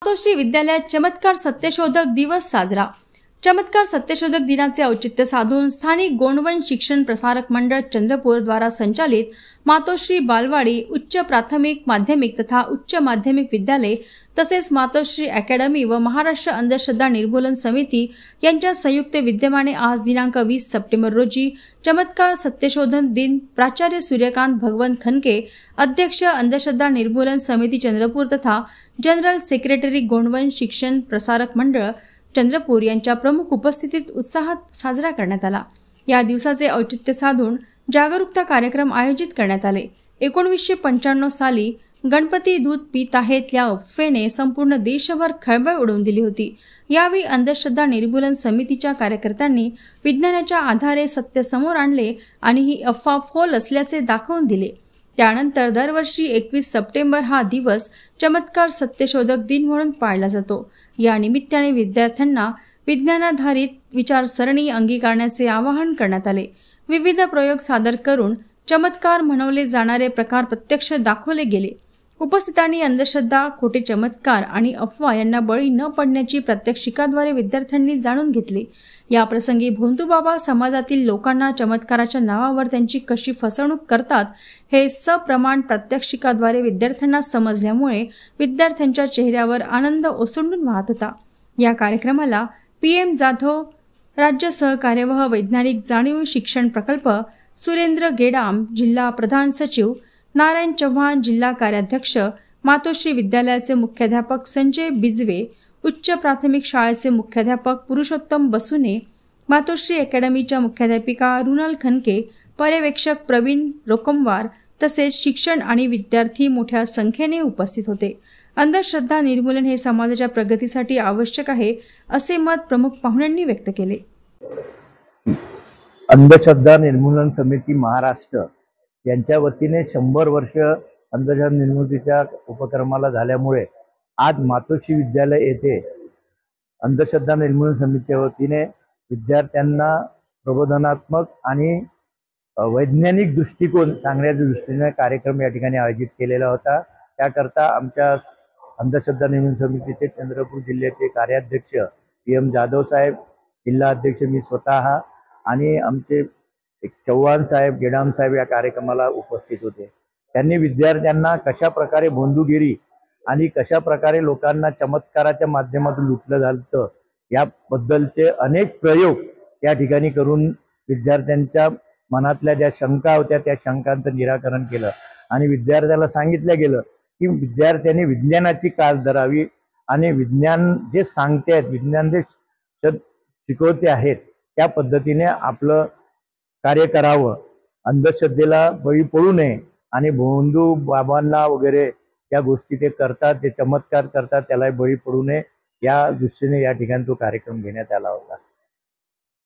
मातोश्री विद्यालयात चमत्कार सत्यशोधक दिवस साजरा। चमत्कार सत्यशोधक दिनाचे औचित्य साधून स्थानिक गोंडवन शिक्षण प्रसारक मंडळ चंद्रपूर द्वारा संचालित मातोश्री बालवाडी उच्च प्राथमिक माध्यमिक तथा उच्च माध्यमिक विद्यालय तसेच मातोश्री अकॅडमी व महाराष्ट्र अंधश्रद्धा निर्मूलन समिती यांच्या संयुक्त विद्यमाने आज दिनांक 20 सप्टेंबर रोजी चमत्कार सत्यशोधन दिन प्राचार्य सूर्यकांत भगवंत खनके, अध्यक्ष अंधश्रद्धा निर्मूलन समिती चंद्रपूर तथा जनरल सेक्रेटरी गोंडवन शिक्षण प्रसारक मंडळ चंद्रपूर यांच्या प्रमुख उपस्थितीत उत्साहात साजरा करण्यात आला। या दिवसाचे औचित्य साधून जागरूकता कार्यक्रम आयोजित करण्यात आले। 1995 साली गणपती दूध पित आहेत या अफवेने संपूर्ण देशभर खळबळ उडवून दिली होती। यावेळी अंधश्रद्धा निर्मूलन समितीच्या कार्यकर्त्यांनी विज्ञानाच्या आधारे सत्य समोर आणले आणि ही अफवा फोल असल्याचे दाखवून दिले। त्यानंतर दरवर्षी 21 सप्टेंबर हा दिवस चमत्कार सत्यशोधक दिन म्हणून पाळला जातो। या निमित्ताने विद्यार्थ्यांना विज्ञानाधारित विचारसरणी अंगीकारण्याचे आवाहन करण्यात आले। विविध प्रयोग सादर करून चमत्कार म्हणवले जाणारे प्रकार प्रत्यक्ष दाखवले गेले। उपस्थितांनी अंधश्रद्धा, खोटे चमत्कार आणि अफवा यांना बळी न पडण्याची प्रात्यक्षिकाद्वारे विद्यार्थ्यांनी जाणून घेतले। या प्रसंगी भोंदूबाबा समाजातील लोकांना चमत्काराच्या नावावर त्यांची कशी फसवणूक करतात हे सप्रमाण प्रात्यक्षिकाद्वारे विद्यार्थ्यांना समजल्यामुळे विद्यार्थ्यांच्या चेहऱ्यावर आनंद ओसंडून वाहत होता। या कार्यक्रमाला PM जाधव राज्य सहकार्यवाह वैज्ञानिक जाणीव शिक्षण प्रकल्प, सुरेंद्र गेडाम जिल्हा प्रधान सचिव, नारायण चव्हाण जिल्हा कार्याध्यक्ष, मातोश्री विद्यालयाचे मुख्याध्यापक संजय बिजवे, उच्च प्राथमिक शाळेचे मुख्याध्यापक पुरुषोत्तम बसुने, मातोश्री अकॅडमीच्या मुख्याध्यापिका रुनल खनके, पर्यवेक्षक प्रवीण रोकमवार तसेच शिक्षण आणि विद्यार्थी मोठ्या संख्येने उपस्थित होते। अंधश्रद्धा निर्मूलन हे समाजाच्या प्रगतीसाठी आवश्यक आहे असे मत प्रमुख पाहुण्यांनी व्यक्त केले। अंधश्रद्धा निर्मूलन समिती महाराष्ट्र यांच्या वतीने 100 वर्ष अंधश्रद्धा निर्मूलनाच्या उपक्रमाला झाल्यामुळे आज मातोश्री विद्यालय येथे अंधश्रद्धा निर्मूलन समितीच्या वतीने विद्यार्थ्यांना प्रबोधनात्मक आणि वैज्ञानिक दृष्टिकोन सांगण्याच्या दृष्टीने कार्यक्रम या ठिकाणी आयोजित केलेला होता। त्याकरता आमच्या अंधश्रद्धा निर्मूलन समितीचे चंद्रपूर जिल्ह्याचे कार्याध्यक्ष PM जाधव साहेब, जिल्हा अध्यक्ष मी स्वतः आणि आमचे चव्हाण साहेब, गेडाम साहेब या कार्यक्रमाला उपस्थित होते। त्यांनी विद्यार्थ्यांना कशा प्रकारे भोंदूगिरी आणि कशा प्रकारे लोकांना चमत्काराच्या माध्यमातून लुटलं जातं याबद्दलचे अनेक प्रयोग या ठिकाणी करून विद्यार्थ्यांच्या मनातल्या ज्या शंका होत्या त्या शंकांचं निराकरण केलं आणि विद्यार्थ्याला सांगितलं गेलं की विद्यार्थ्यांनी विज्ञानाची कास धरावी आणि विज्ञान जे सांगते आहेत, विज्ञान जे शिकवते आहेत त्या पद्धतीने आपलं कार्य करावं, अंधश्रद्धेला बळी पडू नये आणि भोंदू बाबांना वगैरे या गोष्टी ते करतात, ते चमत्कार करतात त्याला बळी पडू नये या दृष्टीने या ठिकाणी तो कार्यक्रम घेण्यात आला होता।